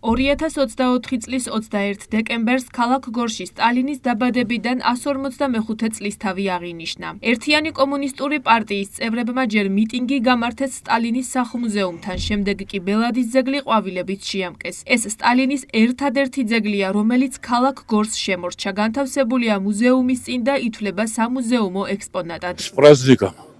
2024 წლის 21 დეკემბერს ქალაქ გორში სტალინის დაბადებიდან 155 წლისთავი აღინიშნა. ერთიანი კომუნისტური პარტიის წევრებმა ჯერ მიტინგი გამართეს სტალინის სახლ-მუზეუმთან, შემდეგ კი ბელადის ძეგლი ყვავილებით შეამკეს. ეს სტალინის ერთადერთი ძეგლია, რომელიც ქალაქ გორს შემორჩა, განთავსებულია მუზეუმის წინ და ითვლება სამუზეუმო ექსპონატად.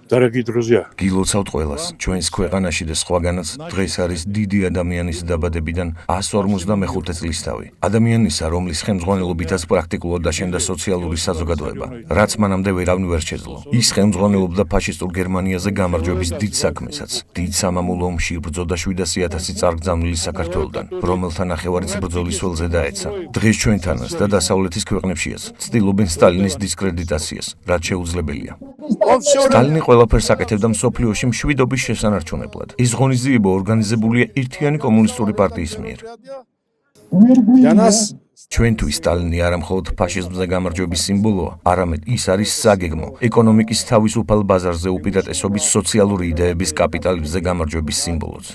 Дорогие друзья, გილოცავთ ყველას, ჩვენს ქვეყანაში და სხვაგანაც დღეს არის დიდი ადამიანის დაბადებიდან 155 წლისთავი. ადამიანისა, რომლის ხელმძღვანელობითაც პრაქტიკულად დაშენდა სოციალური საზოგადოება, რაც მანამდე ვერავინ ვერ შეძლო. ის ხელმძღვანელობდა ფაშისტურ გერმანიაზე გამარჯვების დიდ საქმესაც. დიდ სამამულო ომში იბრძოდა 700,000 წარგზავნილი საქართველოდან, რომელთა ნახევარიც ბრძოლის ველზე დაეცა. დღეს ჩვენთანაც და დასავლეთის ქვეყნებშიაც ცდილობენ სტალინის დისკრედიტაციას, რაც შეუძლებელია. სტალინი ყველაფერს აკეთებდა მსოფლიოში მშვიდობის შესანარჩუნებლად. ის ღონისძიება ორგანიზებულია ერთიანი კომუნისტური პარტიის მიერ. ჩვენთვის სტალინი არა მხოლოდ ფაშიზმზე გამარჯვების სიმბოლოა, არამედ ის არის საგეგმო, ეკონომიკის თავისუფალ ბაზარზე უპირატესობის, სოციალური იდეების კაპიტალიზმზე გამარჯვების სიმბოლოც.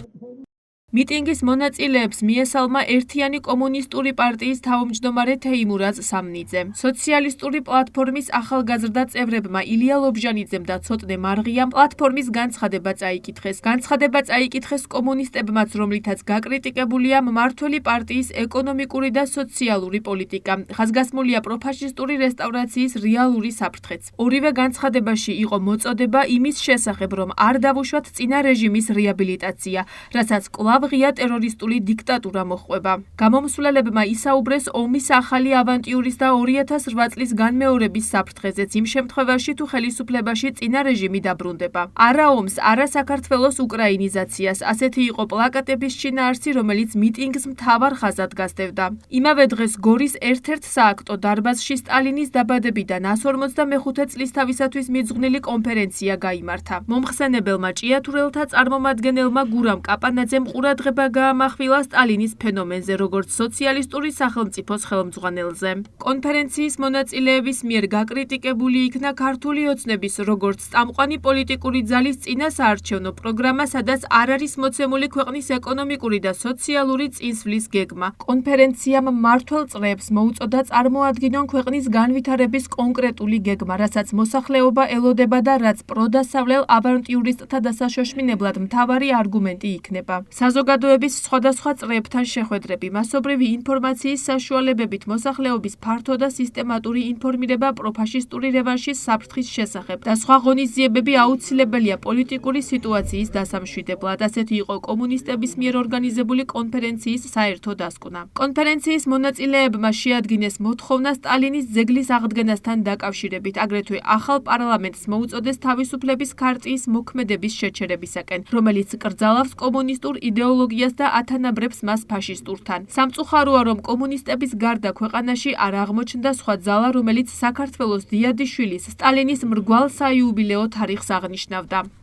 მიტინგის მონაწილეებს მიესალმა ერთიანი კომუნისტური პარტიის თავმჯდომარე თეიმურაზ სამნიძე. სოციალისტური პლატფორმის ახალგაზრდა წევრებმა ილია ლობჟანიძემ და ცოტნე მარღიამ პლატფორმის განცხადება წაიკითხეს. განცხადება წაიკითხეს კომუნისტებმაც, რომლითაც გაკრიტიკებულია მმართველი პარტიის ეკონომიკური და სოციალური პოლიტიკა. ხაზგასმულია პროფაშისტური რესტავრაციის რეალური საფრთხეც. ორივე განცხადებაში იყო მოწოდება იმის შესახებ, რომ არ დავუშვათ წინა რეჟიმის რეაბილიტაცია, რასაც ღია ტერორისტული დიქტატურა მოჰყვება. გამომსვლელებმა ისაუბრეს ომის ახალი ავანტიურის და 2008 წლის განმეორების საფრთხეზეც იმ შემთხვევაში, თუ ხელისუფლებაში წინა რეჟიმი დაბრუნდება. არა ომს, არა საქართველოს უკრაინიზაციას, ასეთი იყო პლაკატების შინაარსი, რომელიც მიტინგს მთავარ ხაზად გასდევდა. იმავე დღეს გორის ერთ-ერთ სააქტო დარბაზში სტალინის დაბადებიდან 155 წლისთავისათვის მიძღვნილი კონფერენცია გაიმართა. მომხსენებელმა ჭიათურელთა წარმომადგენელმა გურამ კაპანაძემ ყურადღება გაამახვილა სტალინის ფენომენზე, როგორც სოციალისტური სახელმწიფოს ხელმძღვანელზე. კონფერენციის მონაწილეების მიერ გაკრიტიკებული იქნა ქართული ოცნების, როგორც წამყვანი პოლიტიკური ძალის წინასაარჩევნო პროგრამა, სადაც არ არის მოცემული ქვეყნის ეკონომიკური და სოციალური წინსვლის გეგმა. კონფერენციამ მმართველ წრეებს მოუწოდა წარმოადგინონ ქვეყნის განვითარების კონკრეტული გეგმა, რასაც მოსახლეობა ელოდება და რაც პროდასავლელ ავანტიურისტთა დასაშოშმინებლად მთავარი არგუმენტი იქნება. საზოგადოების სხვადასხვა წრეებთან შეხვედრები, მასობრივი ინფორმაციის საშუალებებით მოსახლეობის ფართო და სისტემატური ინფორმირება პროფაშისტური რევანშის საფრთხის შესახებ და სხვა ღონისძიებები აუცილებელია პოლიტიკური სიტუაციის დასამშვიდებლად. ასეთი იყო კომუნისტების მიერ ორგანიზებული კონფერენციის საერთო დასკვნა. კონფერენციის მონაწილეებმა შეადგინეს მოთხოვნა სტალინის ძეგლის აღდგენასთან დაკავშირებით, აგრეთვე ახალ პარლამენტს მოუწოდეს თავისუფლების ქარტიის მოქმედების შეჩერებისაკენ, რომელიც კრძალავს კომუნისტურ იდეოლოგიას და ათანაბრებს მას ფაშისტურთან. სამწუხაროა, რომ კომუნისტების გარდა ქვეყანაში არ აღმოჩნდა სხვა ძალა, რომელიც საქართველოს დიადიშვილის სტალინის მრგვალ საიუბილეო თარიღს აღნიშნავდა.